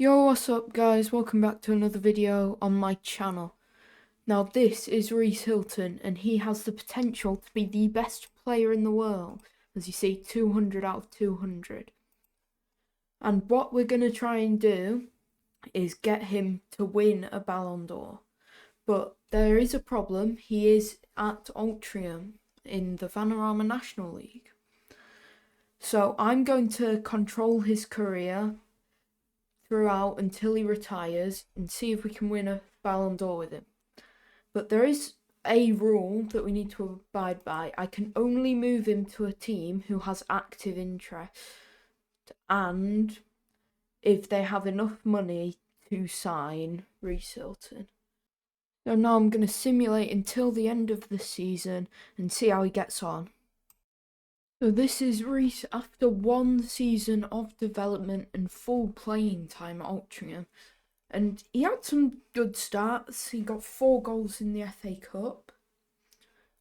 Yo, what's up guys? Welcome back to another video on my channel. Now this is Reece Hilton and he has the potential to be the best player in the world. As you see, 200 out of 200. And what we're going to try and do is get him to win a Ballon d'Or. But there is a problem. He is at Altrincham in the Vanarama National League. So I'm going to control his career throughout until he retires and see if we can win a Ballon d'Or with him. But there is a rule that we need to abide by. I can only move him to a team who has active interest and if they have enough money to sign Reece Hilton. So now I'm going to simulate until the end of the season and see how he gets on. So this is Reece after one season of development and full playing time at Altrincham. And he had some good starts. He got 4 goals in the FA Cup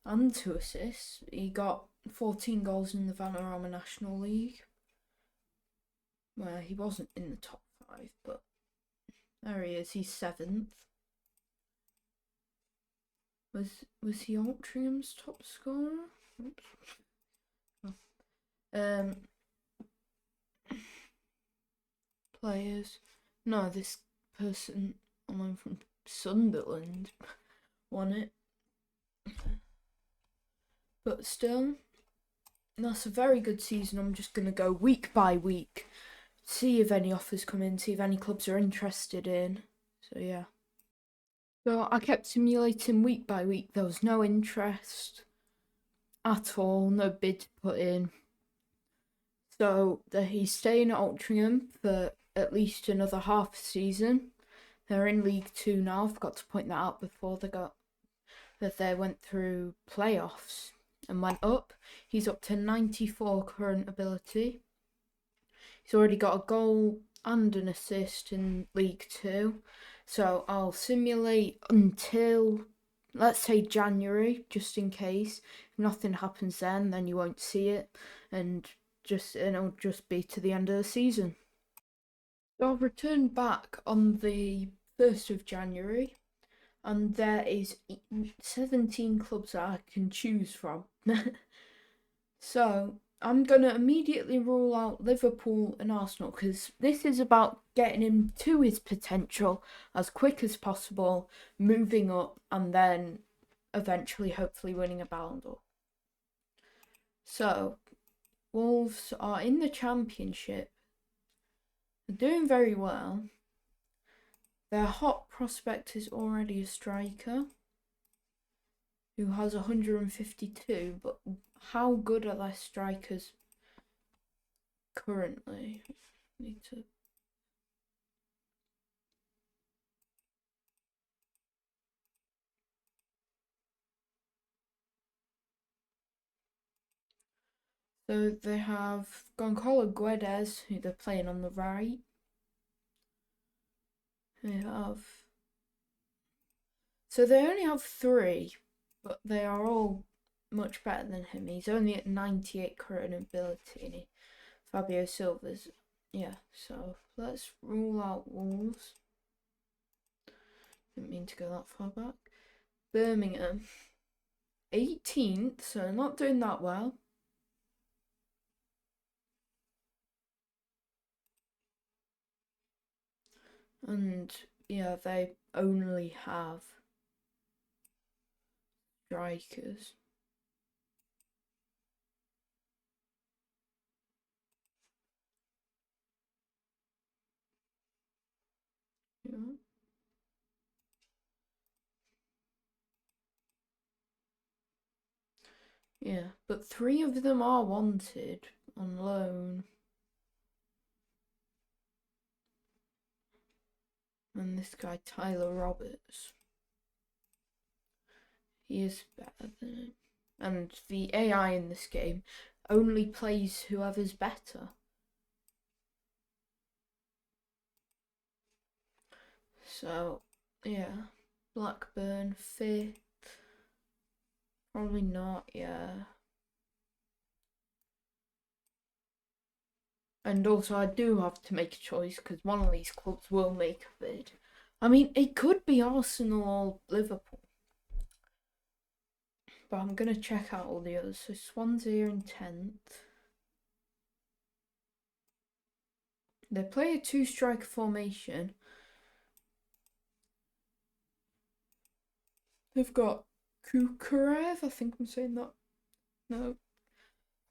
and 2 assists. He got 14 goals in the Vanarama National League, where he wasn't in the top 5, but there he is. He's 7th. Was he Altrincham's top scorer? Oops. Players. No, this person online from Sunderland won it. But still, that's a very good season. I'm just going to go week by week, see if any offers come in, see if any clubs are interested in. So yeah. So I kept simulating week by week. There was no interest at all, no bid to put in. So he's staying at Altrincham for at least another half season. They're in League 2 now. I forgot to point that out before they went through playoffs and went up. He's up to 94 current ability. He's already got a goal and an assist in League 2. So I'll simulate until, let's say, January, just in case. If nothing happens then you won't see it. And it'll just be to the end of the season. So I'll return back on the 1st of January, and there is 17 clubs that I can choose from. So I'm going to immediately rule out Liverpool and Arsenal, because this is about getting him to his potential as quick as possible, moving up, and then eventually hopefully winning a Ballon d'Or. So Wolves are in the Championship. They're doing very well. Their hot prospect is already a striker who has 152, but how good are their strikers currently? Need to... So they have Gonçalo Guedes, who they're playing on the right. So they only have 3, but they are all much better than him. He's only at 98 current ability, and Fabio Silva's, yeah. So let's rule out Wolves. Didn't mean to go that far back. Birmingham, 18th, so not doing that well. And yeah, they only have strikers. Yeah. Yeah, but 3 of them are wanted on loan. And this guy, Tyler Roberts. He is better than him. And the AI in this game only plays whoever's better. So, yeah. Blackburn, 5th. Probably not, yeah. And also, I do have to make a choice because one of these clubs will make a bid. I mean, it could be Arsenal or Liverpool. But I'm going to check out all the others. So Swansea in 10th. They play a two-striker formation. They've got Kukurev, I think I'm saying that. No.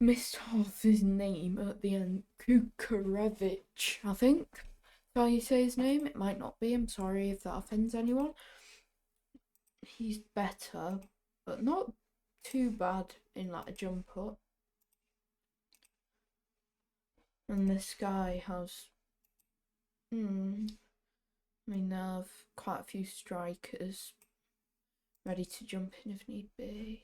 Missed half his name at the end. Kukurevich, I think. How you say his name? It might not be. I'm sorry if that offends anyone. He's better, but not too bad in like a jump up. And this guy has I mean, they have quite a few strikers ready to jump in if need be.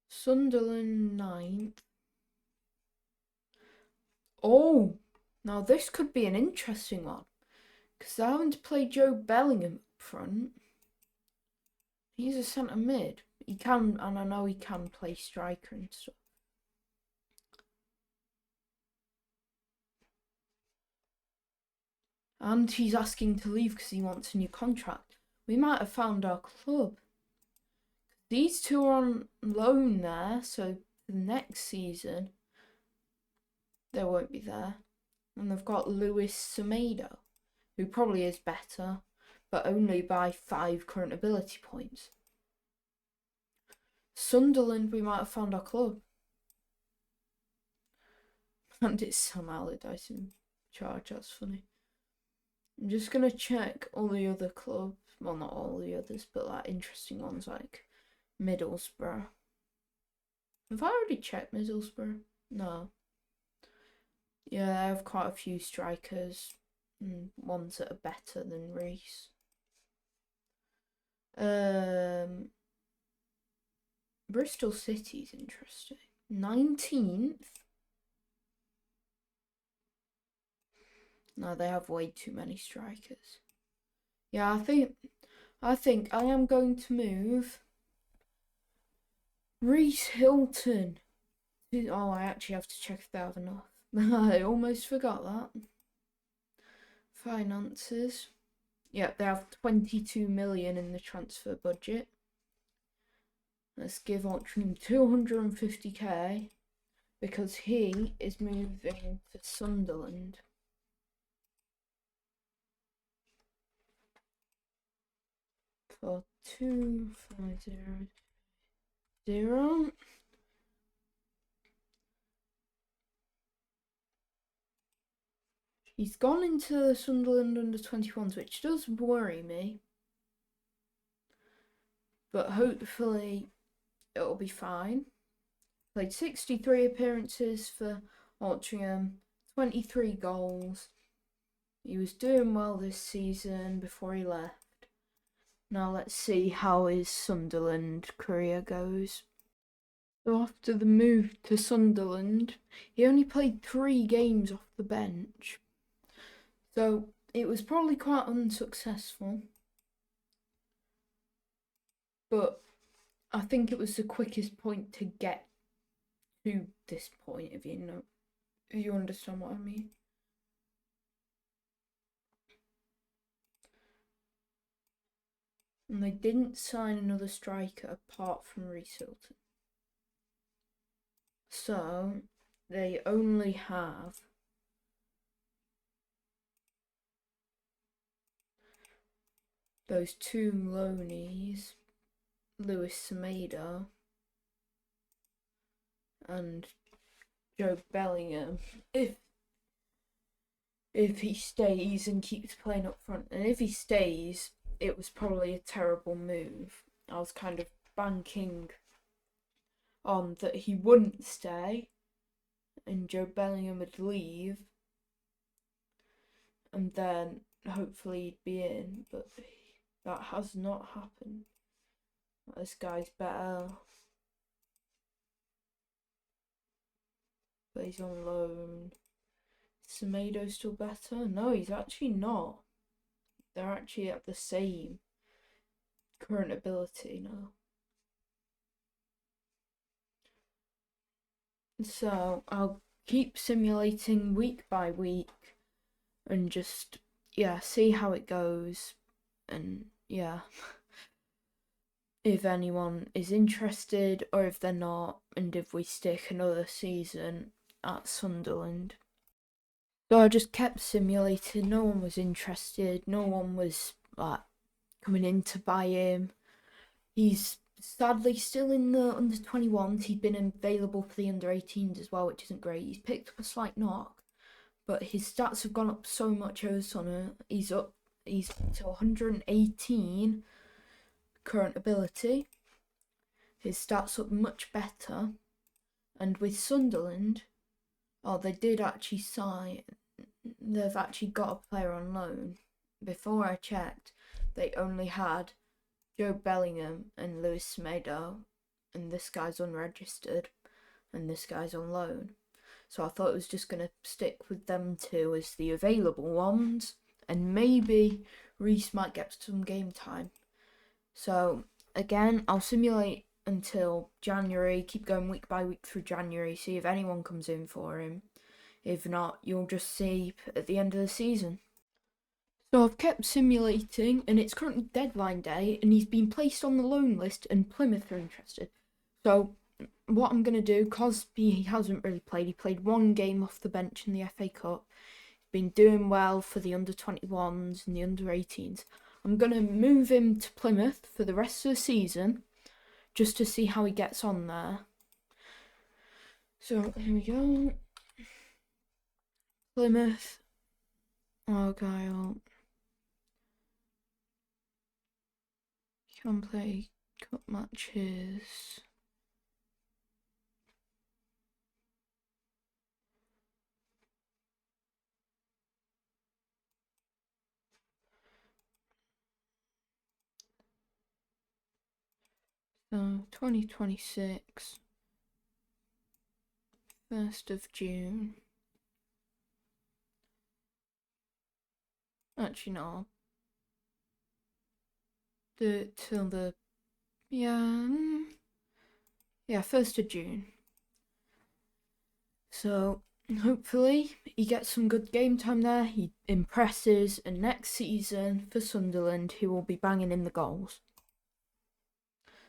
Sunderland 9th. Oh, now this could be an interesting one. Because they're having to play Joe Bellingham up front. He's a centre mid. He can, and I know he can play striker and stuff. And he's asking to leave because he wants a new contract. We might have found our club. These two are on loan there, so the next season they won't be there. And they've got Luis Semedo, who probably is better, but only by 5 current ability points. Sunderland, we might have found our club. And it's Sam Allardyce in charge, that's funny. I'm just going to check all the other clubs. Well, not all the others, but like interesting ones like Middlesbrough. Have I already checked Middlesbrough? No. Yeah, I have quite a few strikers and ones that are better than Reece. Bristol City's interesting. 19th. No, they have way too many strikers. Yeah, I think I am going to move Reece Hilton. Oh, I actually have to check if they have enough. I almost forgot that. Finances. Yep, they have 22 million in the transfer budget. Let's give Altrincham 250k because he is moving to Sunderland. For 2500. He's gone into the Sunderland under 21s, which does worry me. But hopefully it'll be fine. Played 63 appearances for Altrincham, 23 goals. He was doing well this season before he left. Now let's see how his Sunderland career goes. So after the move to Sunderland, he only played 3 games off the bench. So it was probably quite unsuccessful. But I think it was the quickest point to get to this point, if you understand what I mean. And they didn't sign another striker apart from Reece Hilton. So they only have those 2 loanies, Luis Semedo and Joe Bellingham. If he stays and keeps playing up front, and if he stays, it was probably a terrible move. I was kind of banking on that he wouldn't stay and Joe Bellingham would leave and then hopefully he'd be in, but that has not happened. This guy's better, but he's on loan. Semedo's still better? No, he's actually not. They're actually at the same current ability now. So I'll keep simulating week by week and just, yeah, see how it goes. And yeah, if anyone is interested or if they're not, and if we stick another season at Sunderland. So I just kept simulating, no one was interested, no one was like coming in to buy him. He's sadly still in the under 21s. He's been available for the under 18s as well, which isn't great. He's picked up a slight knock, but his stats have gone up so much over summer. He's up to 118 current ability. His stats look much better. And with Sunderland, they did actually sign. They've actually got a player on loan. Before I checked, they only had Joe Bellingham and Lewis Smedo, and this guy's unregistered, and this guy's on loan. So I thought it was just going to stick with them two as the available ones, and maybe Reece might get some game time. So again, I'll simulate until January, keep going week by week through January, see if anyone comes in for him. If not, you'll just see at the end of the season. So I've kept simulating, and it's currently deadline day, and he's been placed on the loan list, and Plymouth are interested. So what I'm going to do, because he hasn't really played, he played one game off the bench in the FA Cup, he's been doing well for the under-21s and the under-18s. I'm going to move him to Plymouth for the rest of the season, just to see how he gets on there. So here we go. Plymouth. Argyle. Can play cup matches. So 2026, 1st of June. Actually no. Do it till the 1st of June. So hopefully he gets some good game time there, he impresses, and next season for Sunderland he will be banging in the goals.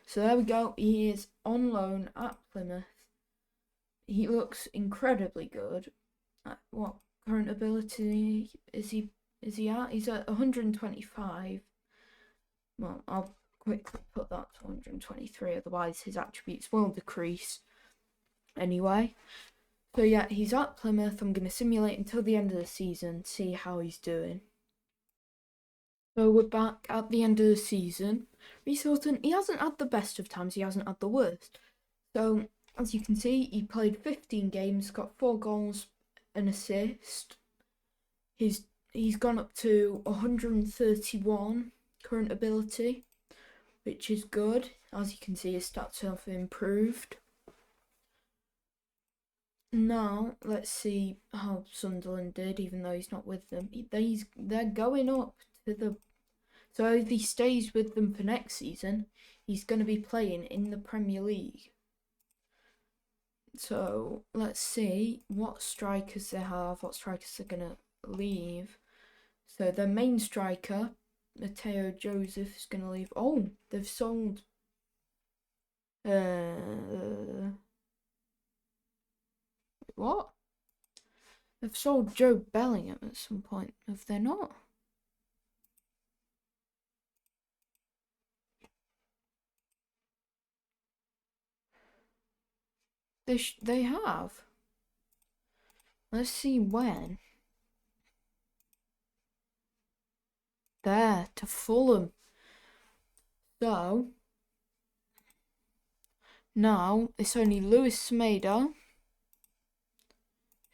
So there we go, he is on loan at Plymouth. He looks incredibly good. What current ability is he at? He's at 125. Well, I'll quickly put that to 123, otherwise his attributes will decrease. Anyway, so yeah, he's at Plymouth. I'm going to simulate until the end of the season, see how he's doing. So we're back at the end of the season. Reece Hilton, he hasn't had the best of times, he hasn't had the worst. So as you can see, he played 15 games, got 4 goals, an assist. He's gone up to 131 current ability, which is good. As you can see, his stats have improved. Now let's see how Sunderland did, even though he's not with them. They're going up to the. So if he stays with them for next season, he's going to be playing in the Premier League. So let's see what strikers they have, what strikers they're going to leave. So their main striker, Matteo Joseph, is going to leave. Oh, they've sold. What? They've sold Joe Bellingham at some point, have they not? They have. Let's see when. There, to Fulham. So now it's only Lewis Smedo,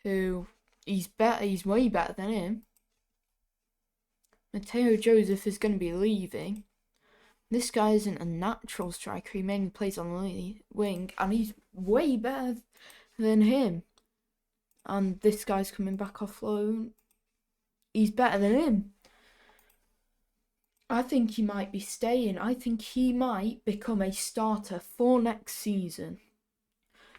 who he's way better than him. Matteo Joseph is going to be leaving. This guy isn't a natural striker, he mainly plays on the wing, and he's way better than him. And this guy's coming back off loan. He's better than him. I think he might be staying. I think he might become a starter for next season.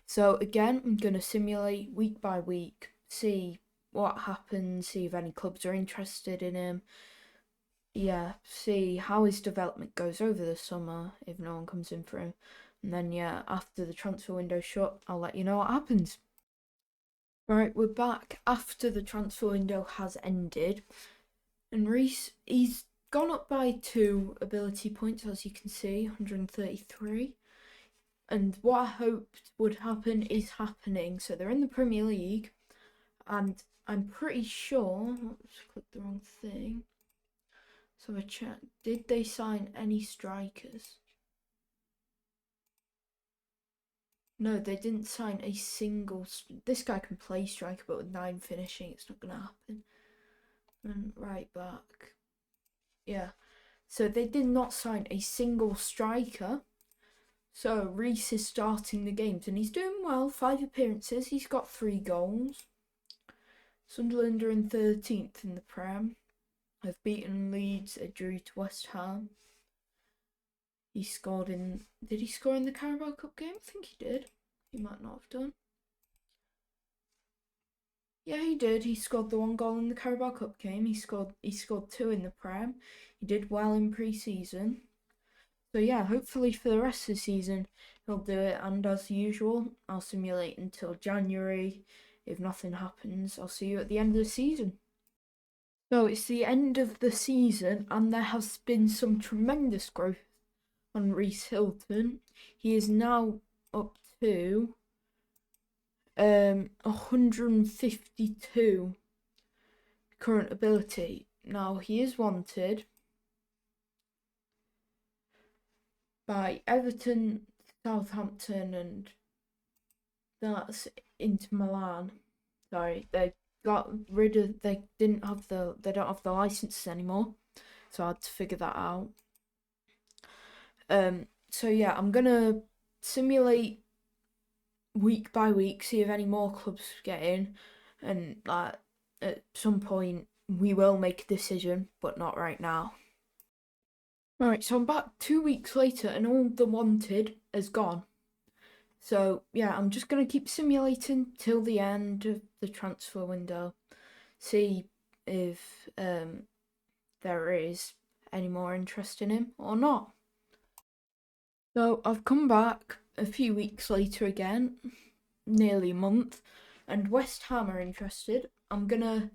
So again, I'm going to simulate week by week, see what happens, see if any clubs are interested in him. Yeah, see how his development goes over the summer if no one comes in for him. And then, yeah, after the transfer window shut, I'll let you know what happens. Right, we're back after the transfer window has ended. And Reece, he's gone up by 2 ability points, as you can see, 133. And what I hoped would happen is happening. So they're in the Premier League, and I'm pretty sure. Oops, clicked the wrong thing. So I checked. Did they sign any strikers? No, they didn't sign a single. This guy can play striker, but with 9 finishing, it's not gonna happen. And right back. Yeah. So they did not sign a single striker. So Reece is starting the games and he's doing well. 5 appearances. He's got 3 goals. Sunderland are in 13th in the Prem. Have beaten Leeds. A drew to West Ham. He scored in. Did he score in the Carabao Cup game? I think he did. He might not have done. Yeah, he did. He scored the 1 goal in the Carabao Cup game. He scored 2 in the Prem. He did well in pre-season. So yeah, hopefully for the rest of the season he'll do it. And as usual, I'll simulate until January. If nothing happens, I'll see you at the end of the season. So it's the end of the season, and there has been some tremendous growth on Reece Hilton. He is now up to 152 current ability. Now he is wanted by Everton, Southampton, and that's Inter Milan. Sorry, they got rid of. They don't have the licenses anymore, so I had to figure that out. So yeah, I'm gonna simulate week by week, see if any more clubs get in, and at some point we will make a decision, but not right now. Alright, so I'm back 2 weeks later and all the wanted is gone. So yeah, I'm just gonna keep simulating till the end of the transfer window. See if there is any more interest in him or not. So I've come back a few weeks later again, nearly a month, and West Ham are interested. I'm gonna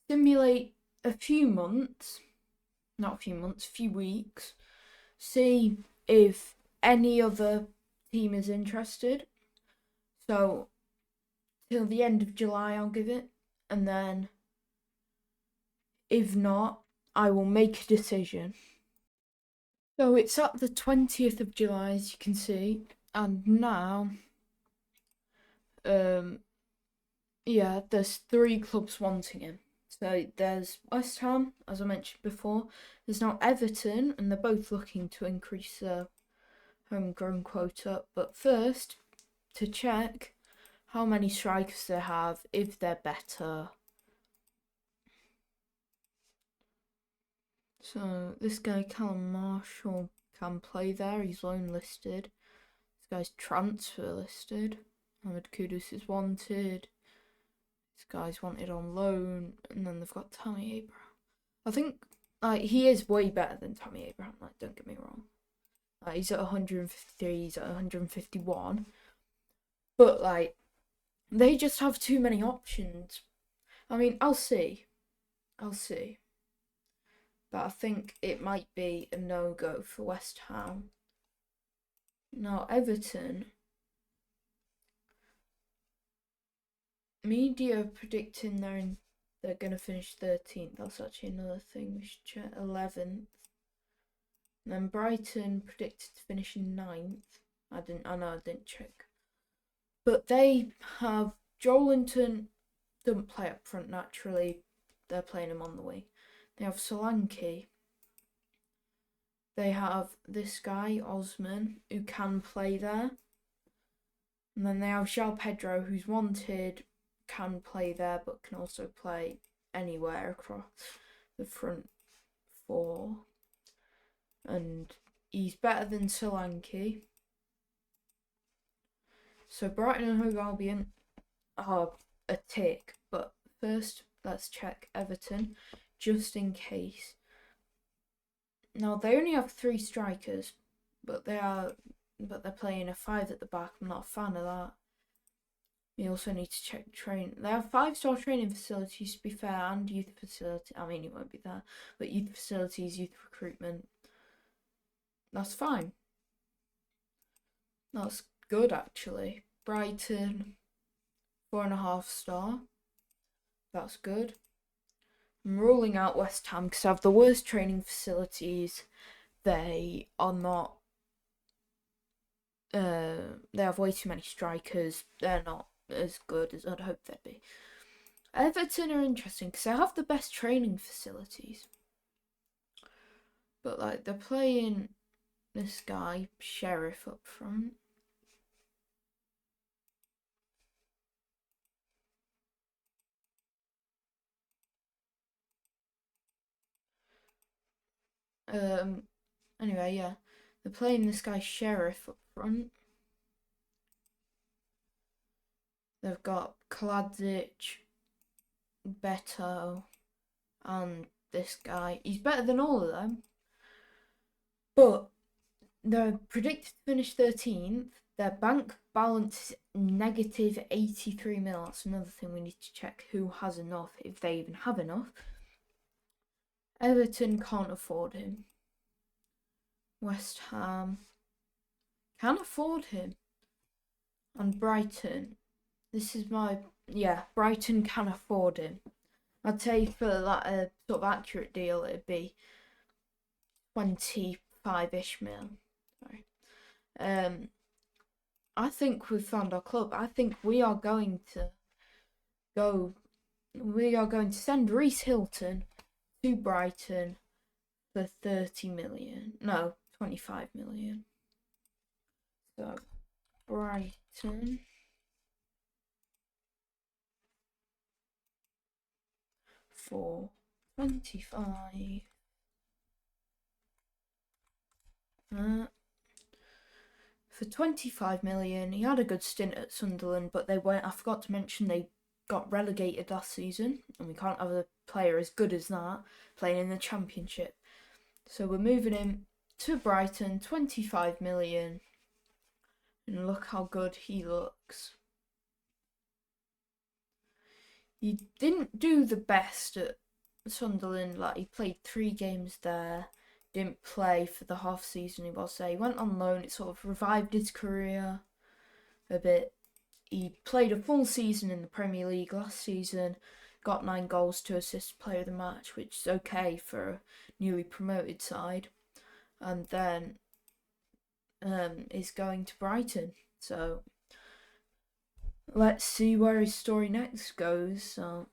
simulate a few months, not a few months, a few weeks, see if any other team is interested. So till the end of July I'll give it, and then if not, I will make a decision. So it's at the 20th of July, as you can see, and now yeah, there's 3 clubs wanting him. So there's West Ham, as I mentioned before. There's now Everton, and they're both looking to increase their homegrown quota. But first, to check how many strikers they have, if they're better. So this guy, Callum Marshall, can play there. He's loan listed. This guy's transfer listed. Ahmed Kudus is wanted. This guy's wanted on loan, and then they've got Tammy Abraham. I think he is way better than Tammy Abraham. Like, don't get me wrong. He's at 153. He's at 151. But like, they just have too many options. I mean, I'll see. But I think it might be a no-go for West Ham. Now Everton. Media predicting they're gonna finish 13th. That's actually another thing we should check. 11th. And then Brighton predicted to finish in 9th. I didn't check. But they have Joelinton doesn't play up front naturally. They're playing him on the wing. They have Solanke. They have this guy, Osman, who can play there. And then they have João Pedro, who's wanted, can play there, but can also play anywhere across the front 4. And he's better than Solanke. So Brighton and Hove Albion are a tick, but first let's check Everton, just in case. Now they only have 3 strikers, but they're playing a 5 at the back. I'm not a fan of that. We also need to check They have 5-star training facilities, to be fair, and youth facility. I mean, it won't be there, but youth facilities, youth recruitment. That's fine. That's good, actually. Brighton, 4.5-star. That's good. I'm ruling out West Ham because they have the worst training facilities. They are not. They have way too many strikers. They're not as good as I'd hoped they'd be. Everton are interesting because they have the best training facilities. But like they're playing this guy, Sheriff, up front. Anyway, yeah. They're playing this guy, Sheriff, up front. They've got Kladzic, Beto, and this guy. He's better than all of them. But they're predicted to finish 13th. Their bank balance is negative 83 mil. That's another thing we need to check. Who has enough, if they even have enough. Everton can't afford him. West Ham can afford him. And Brighton. This is my... Yeah, Brighton can afford him. I'd say for that sort of accurate deal, it'd be 25-ish mil. Sorry. I think we've found our club. I think we are going to send Reece Hilton to Brighton for 30 million. No, 25 million. So, Brighton for 25. For 25 million, he had a good stint at Sunderland, but they weren't. I forgot to mention they got relegated last season, and we can't have a player as good as that playing in the Championship. So we're moving him to Brighton, 25 million, and look how good he looks. He didn't do the best at Sunderland. Like, he played 3 games there. Didn't play for the half season he was there. He went on loan. It sort of revived his career a bit. He played a full season in the Premier League last season, got 9 goals, 2 assists, player of the match, which is okay for a newly promoted side. And then is going to Brighton. So let's see where his story next goes. So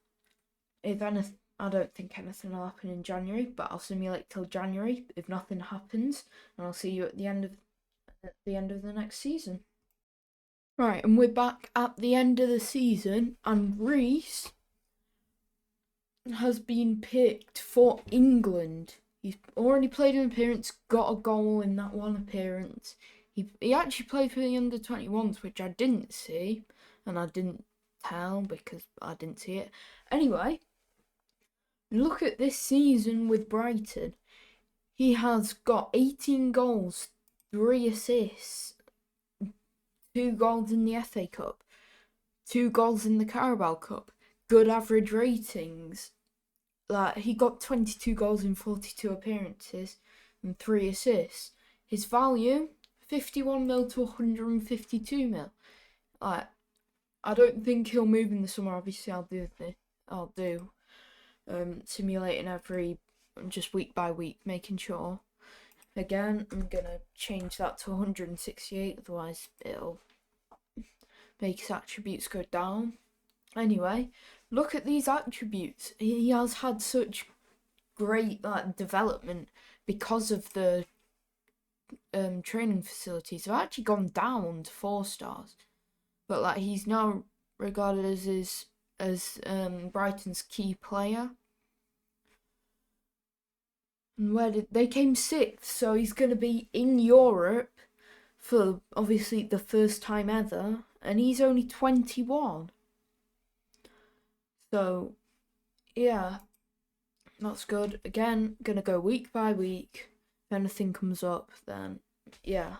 if anything, I don't think anything will happen in January, but I'll simulate till January if nothing happens, and I'll see you at the end of the next season. Right, and we're back at the end of the season, and Reece has been picked for England. He's already played an appearance, got a goal in that one appearance. He actually played for the under-21s, which I didn't see, and I didn't tell because I didn't see it. Anyway, look at this season with Brighton. He has got 18 goals, 3 assists, 2 goals in the FA Cup, 2 goals in the Carabao Cup, good average ratings. Like, he got 22 goals in 42 appearances and 3 assists. His value, 51 mil to 152 mil. Like, I don't think he'll move in the summer. Obviously, I'll do simulating every, just week by week, making sure. Again, I'm gonna change that to 168, otherwise it'll make his attributes go down. Anyway, look at these attributes. He has had such great development because of the training facilities. They've actually gone down to 4 stars, but he's now regarded as Brighton's key player. And where did they came 6th? So he's going to be in Europe for obviously the first time ever, and he's only 21. So, yeah, that's good. Again, gonna go week by week. If anything comes up, then yeah.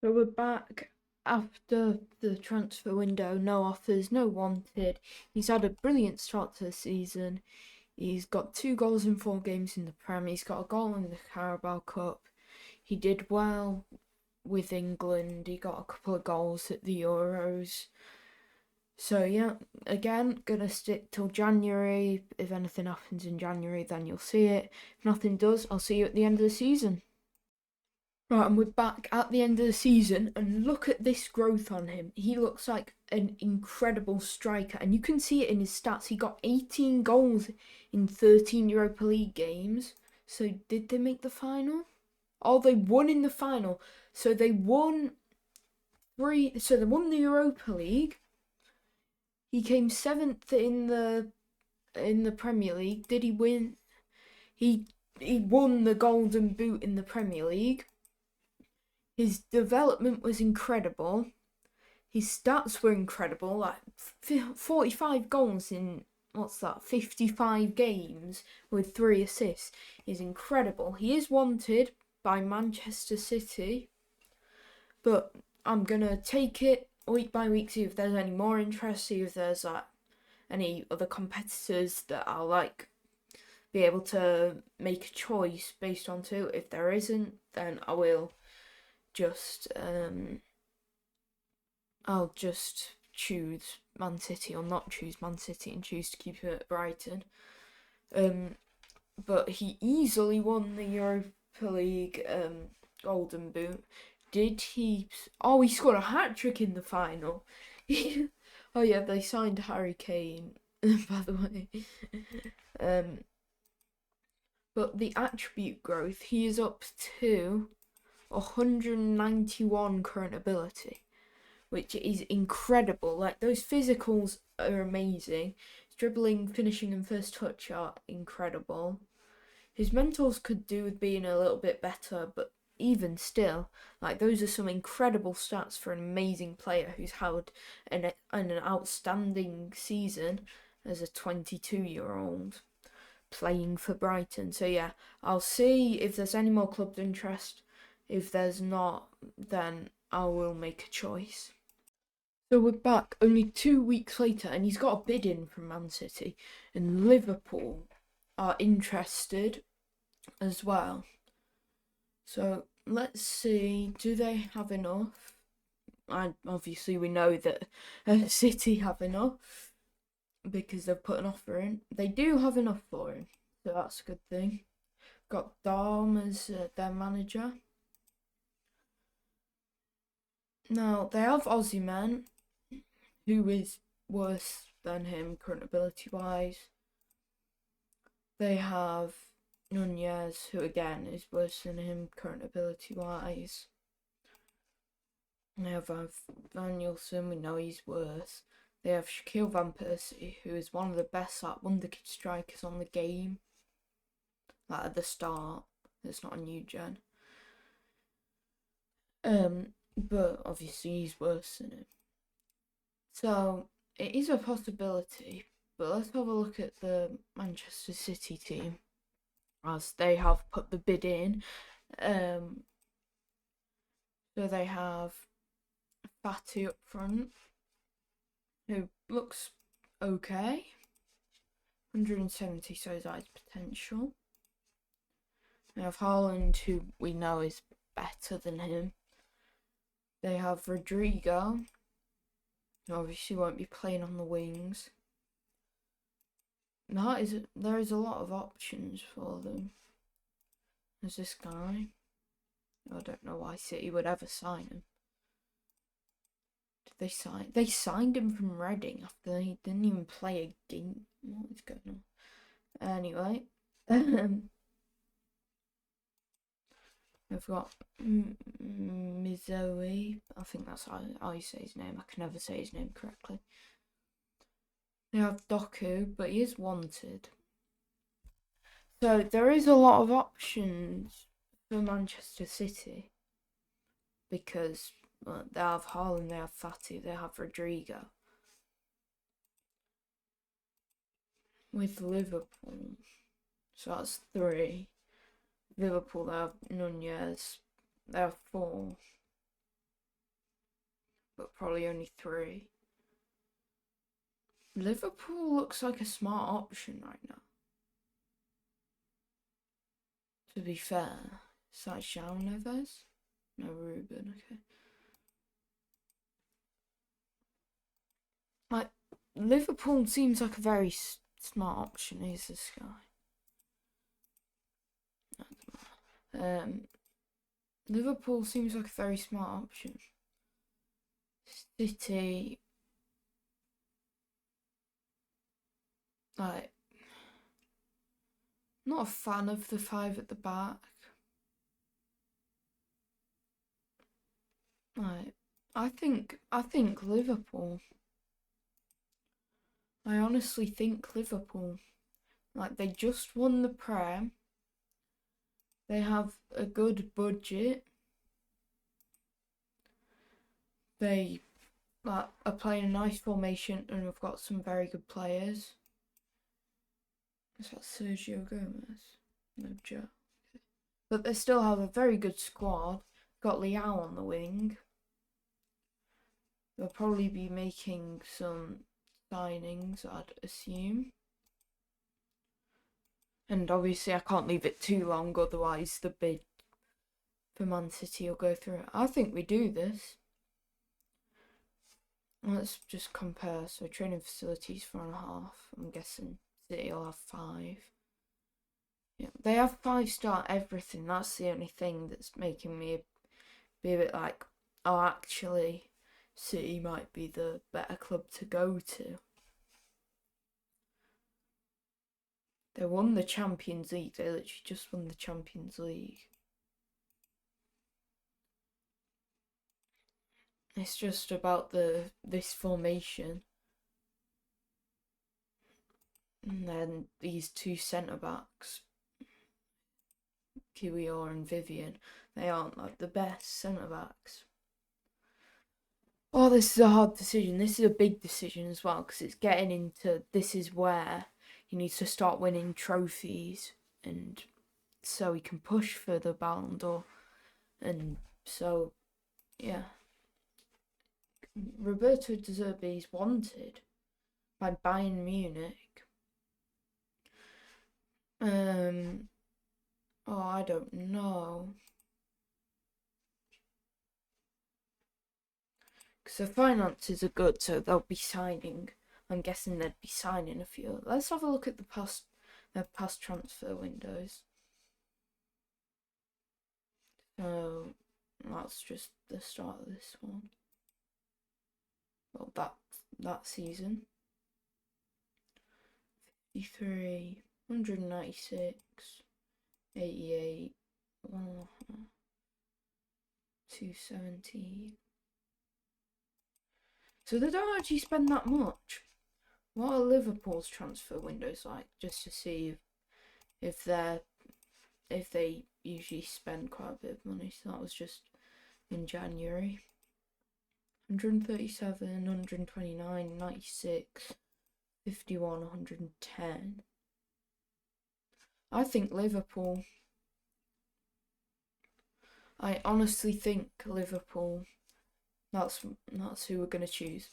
So we're back after the transfer window. No offers, no wanted. He's had a brilliant start to the season. He's got 2 goals in 4 games in the Prem. He's got a goal in the Carabao Cup. He did well with England. He got a couple of goals at the Euros. So yeah, again, gonna stick till January. If anything happens in January, then you'll see it. If nothing does, I'll see you at the end of the season. Right, and we're back at the end of the season, and look at this growth on him. He looks like an incredible striker, and you can see it in his stats. He got 18 goals in 13 Europa League games. So did they make the final? Oh, they won in the final. So they won they won the Europa League. He came 7th in the Premier League. Did he win? He won the Golden Boot in the Premier League. His development was incredible. His stats were incredible, like 45 goals in, 55 games with 3 assists is incredible. He is wanted by Manchester City, but I'm going to take it week by week, see if there's any more interest, see if there's any other competitors that I'll be able to make a choice based on too. If there isn't, then I will just I'll just choose Man City or not choose Man City and choose to keep it at Brighton. But he easily won the Europa League Golden Boot. Did he? Oh, he scored a hat-trick in the final. Oh yeah, they signed Harry Kane, by the way. But the attribute growth, he is up to 191 current ability, which is incredible. Like, those physicals are amazing. His dribbling, finishing, and first touch are incredible. His mentals could do with being a little bit better, but even still, those are some incredible stats for an amazing player who's had an outstanding season as a 22-year-old playing for Brighton. So yeah, I'll see if there's any more club interest. If there's not, then I will make a choice. So we're back only 2 weeks later, and he's got a bid in from Man City, and Liverpool are interested as well. So let's see, do they have enough? And obviously we know that City have enough because they've put an offer in. They do have enough for him, so that's a good thing. Got Darm as their manager. Now, they have Ozyman, who is worse than him current ability-wise. They have Nunez, who again is worse than him current ability-wise. They have Danielson, we know he's worse. They have Shaquille Van Persie, who is one of the best wonderkid strikers on the game. At the start, it's not a new gen. But obviously he's worse than him. So it is a possibility, but let's have a look at the Manchester City team, as they have put the bid in. So they have Fatu up front, who looks okay. 170, so that is potential. They have Haaland, who we know is better than him. They have Rodrigo, who obviously won't be playing on the wings. There is a lot of options for them. There's this guy. I don't know why City would ever sign him. Did they sign? They signed him from Reading after he didn't even play a game. What is going on? Anyway, I've got Mizoe. I think that's how you say his name. I can never say his name correctly. They have Doku, but he is wanted. So there is a lot of options for Manchester City, because They have Haaland, they have Fati, they have Rodrigo. With Liverpool, so that's 3. Liverpool, they have Nunez, they have 4, but probably only 3. Liverpool looks like a smart option right now. To be fair, is that João Neves? No, Ruben, okay. Like, Liverpool seems like a very smart option. Is this guy? Liverpool seems like a very smart option. City, like, not a fan of the 5 at the back. Like, I think Liverpool. I honestly think Liverpool. Like, they just won the Prem. They have a good budget. They are playing a nice formation and have got some very good players. Is that Sergio Gomez? No, Joe. Okay. But they still have a very good squad. Got Leao on the wing. They'll probably be making some signings, I'd assume. And obviously I can't leave it too long, otherwise the bid for Man City will go through. I think we do this. Let's just compare. So training facilities 4.5. I'm guessing City will have 5. Yeah, they have 5-star everything. That's the only thing that's making me be a bit like, oh, actually, City might be the better club to go to. They won the Champions League. They literally just won the Champions League. It's just about this formation. And then these 2 centre-backs, Kiwior and Vivian, they aren't like the best centre-backs. Oh, this is a hard decision. This is a big decision as well, because it's getting into, this is where he needs to start winning trophies, and so he can push for the Ballon d'Or. And so, yeah. Roberto De Zerbi is wanted by Bayern Munich. Oh, I don't know. Because the finances are good, so they'll be signing. I'm guessing they'd be signing a few. Let's have a look at their past transfer windows. So that's just the start of this one. Well, that season. 53, 196, 88, 270. So they don't actually spend that much. What are Liverpool's transfer windows like? Just to see if they usually spend quite a bit of money. So that was just in January. 137, 129, 96, 51, 110. I think Liverpool. I honestly think Liverpool. That's who we're going to choose.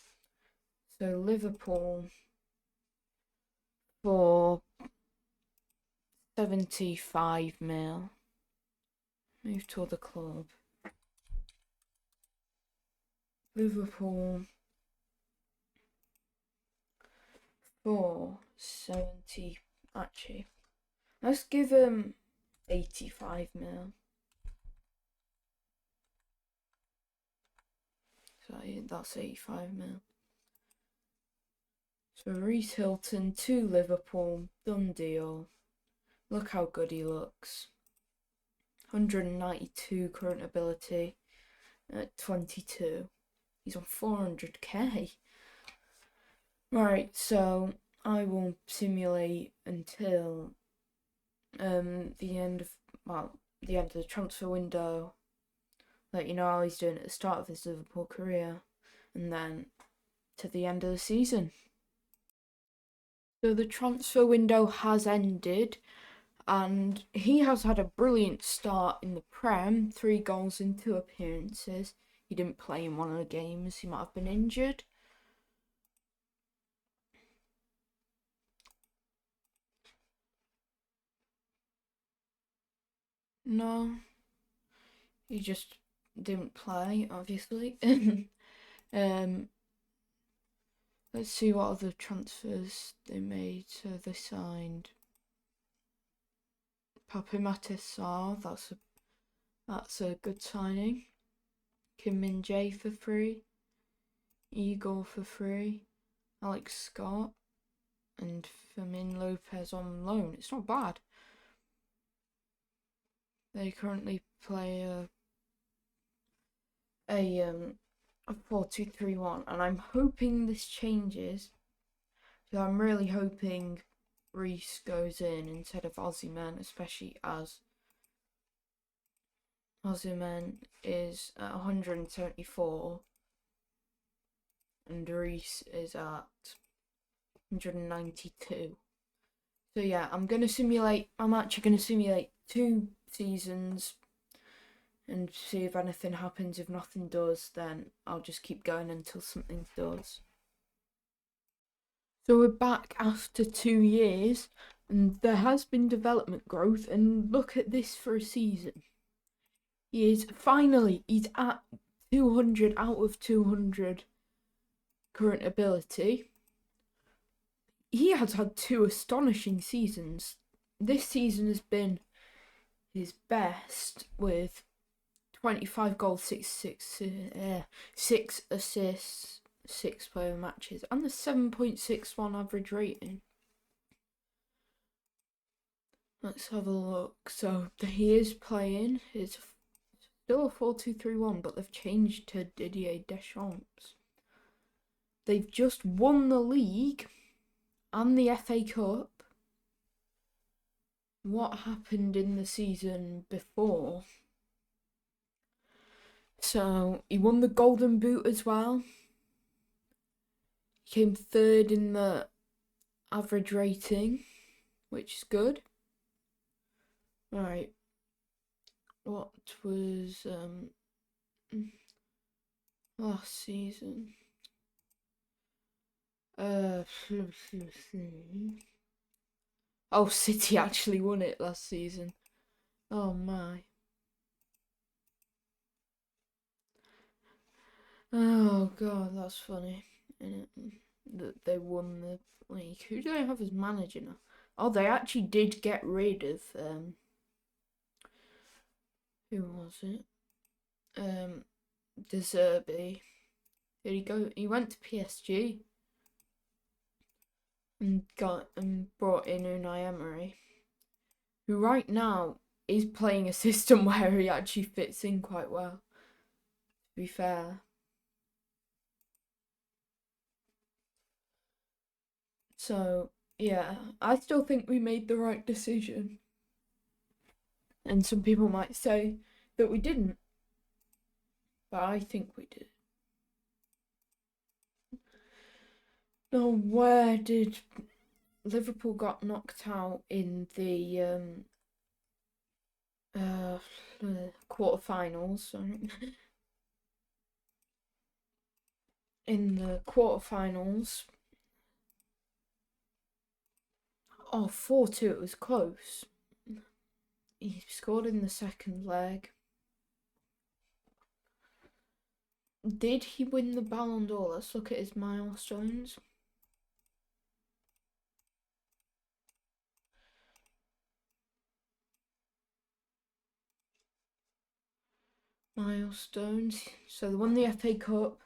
So Liverpool for 75 mil. Move to the club. Liverpool for 70. Actually, let's give him 85 mil. So that's 85 mil. So Reece Hilton to Liverpool, done deal. Look how good he looks. 192 current ability at 22. He's on 400k. Right, so I will simulate until the end of the transfer window. let you know how he's doing at the start of his Liverpool career and then to the end of the season. So the transfer window has ended and he has had a brilliant start in the Prem, 3 goals in 2 appearances. He didn't play in one of the games, he might have been injured. No, he just didn't play, obviously. Let's see what other transfers they made. So they signed Papi Matissar, that's a good signing. Kim Min Jae for free. Igor for free. Alex Scott. And Fermin Lopez on loan. It's not bad. They currently play a 4-2-3-1, and I'm hoping this changes. So I'm really hoping Reece goes in instead of Osimhen, especially as Osimhen is at 174 and Reece is at 192. So yeah, I'm actually gonna simulate 2 seasons and see if anything happens. If nothing does, then I'll just keep going until something does. So we're back after 2 years and there has been development growth, and look at this for a season. He's at 200 out of 200 current ability. He has had 2 astonishing seasons. This season has been his best with 25 goals, 6 assists, 6 player matches, and the 7.61 average rating. Let's have a look. So he is playing. It's still a 4-2-3-1, but they've changed to Didier Deschamps. They've just won the league and the FA Cup. What happened in the season before? So he won the Golden Boot as well. He came 3rd in the average rating, which is good. Right. What was last season? Oh, City actually won it last season. Oh my. Oh god, that's funny. That they won the league. Who do they have as manager now? Oh, they actually did get rid of who was it? De Zerbi. Did he go? He went to PSG and brought in Unai Emery, who right now is playing a system where he actually fits in quite well, to be fair. So yeah, I still think we made the right decision. And some people might say that we didn't, but I think we did. Now, where did Liverpool got knocked out in the quarterfinals? Sorry. In the quarterfinals. Oh, 4-2, it was close. He scored in the second leg. Did he win the Ballon d'Or? Let's look at his milestones. Milestones. So they won the FA Cup.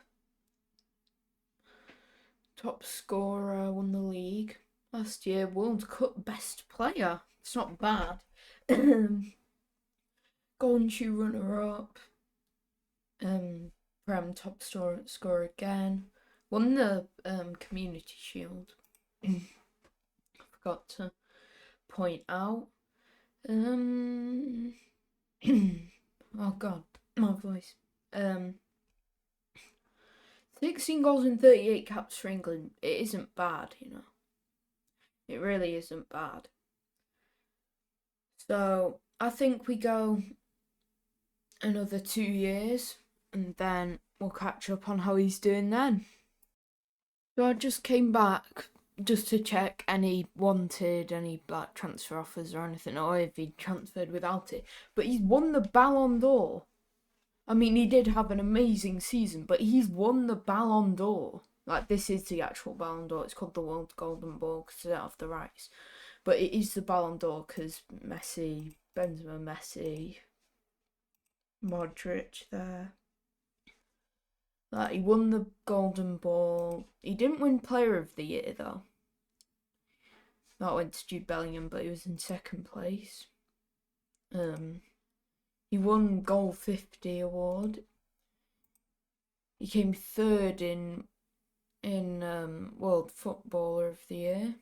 Top scorer, won the league. Last year, World Cup best player. It's not bad. Golden Shoe runner-up. Prem top scorer again. Won the Community Shield. I forgot to point out. Oh god. My voice. 16 goals and 38 caps for England. It isn't bad, you know. It really isn't bad. So I think we go another 2 years and then we'll catch up on how he's doing then. So I just came back just to check any like transfer offers or anything, or if he transferred without it. But he's won the Ballon d'Or. I mean, he did have an amazing season, but he's won the Ballon d'Or. Like, this is the actual Ballon d'Or. It's called the World Golden Ball because they don't have the rights. But it is the Ballon d'Or because Messi, Benzema, Messi, Modric there. Like, he won the Golden Ball. He didn't win Player of the Year, though. That went to Jude Bellingham, but he was in second place. He won Goal 50 award. He came third in World Footballer of the Year.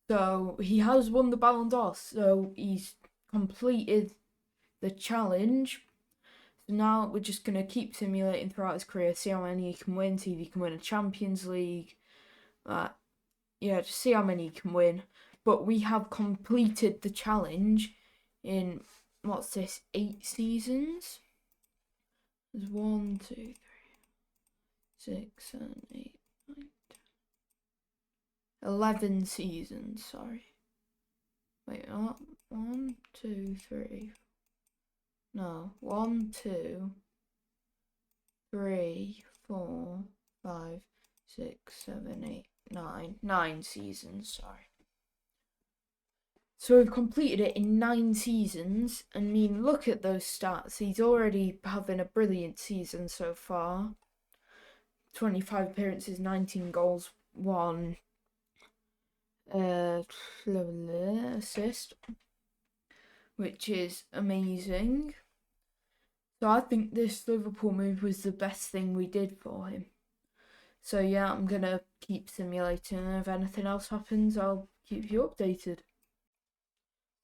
So he has won the Ballon d'Or. So he's completed the challenge. So now we're just gonna keep simulating throughout his career, see how many he can win, see if he can win a Champions League. Just see how many he can win. But we have completed the challenge in, what's this, 8 seasons? There's 1, 2, 3, 6, 7, 8, 9, 10, 11 seasons, sorry. Wait, what? 1, 2, 3. No, 1, 2, 3, 4, 5, 6, 7, 8, 9. 9 seasons, sorry. So we've completed it in 9 seasons. I mean, look at those stats. He's already having a brilliant season so far. 25 appearances, 19 goals, 1 assist, which is amazing. So I think this Liverpool move was the best thing we did for him. So yeah, I'm gonna keep simulating, and if anything else happens, I'll keep you updated.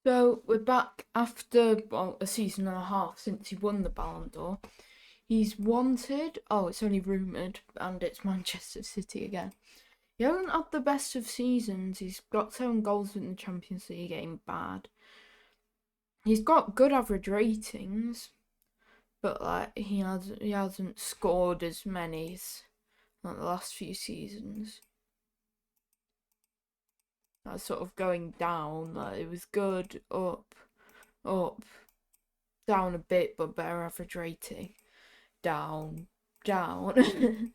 So we're back after, a season and a half since he won the Ballon d'Or. He's wanted, it's only rumoured, and it's Manchester City again. He hasn't had the best of seasons. He's got 7 goals in the Champions League, ain't bad. He's got good average ratings, but like he hasn't scored as many as like the last few seasons. That's sort of going down. Like, it was good, up, down a bit, but better average rating. Down. Have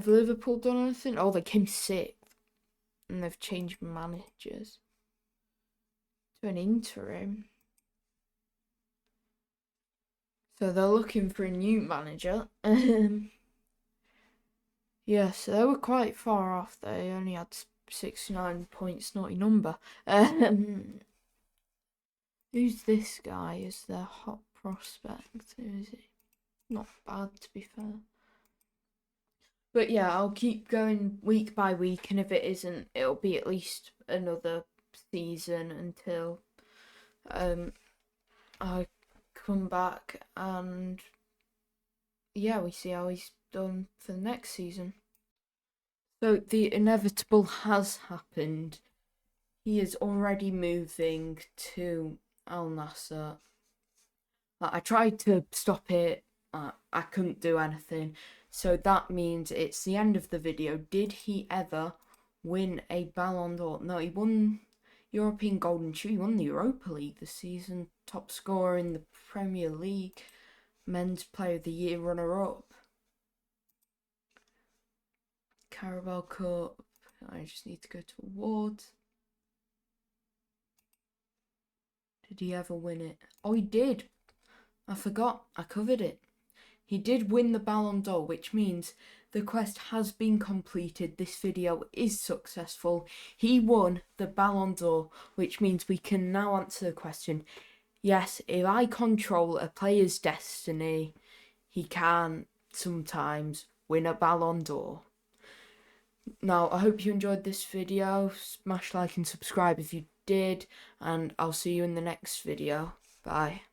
Liverpool done anything? Oh, they came 6th, and they've changed managers to an interim. So they're looking for a new manager. Yes, they were quite far off. They only had 69 points, naughty number. Who's this guy? Is their hot prospect? Who is he? Not bad, to be fair. But yeah, I'll keep going week by week, and if it isn't, it'll be at least another season until I come back, and yeah, we see how he's done for the next season. So the inevitable has happened. He is already moving to Al Nassr. I tried to stop it. I couldn't do anything. So that means it's the end of the video. Did he ever win a Ballon d'Or? No, he won European Golden Shoe. He won the Europa League this season. Top scorer in the Premier League. Men's Player of the Year runner-up. Carabao Cup. I just need to go to awards. Did he ever win it? Oh, he did. I forgot. I covered it. He did win the Ballon d'Or, which means the quest has been completed. This video is successful. He won the Ballon d'Or, which means we can now answer the question. Yes, if I control a player's destiny, he can sometimes win a Ballon d'Or. Now, I hope you enjoyed this video. Smash like and subscribe if you did, and I'll see you in the next video. Bye.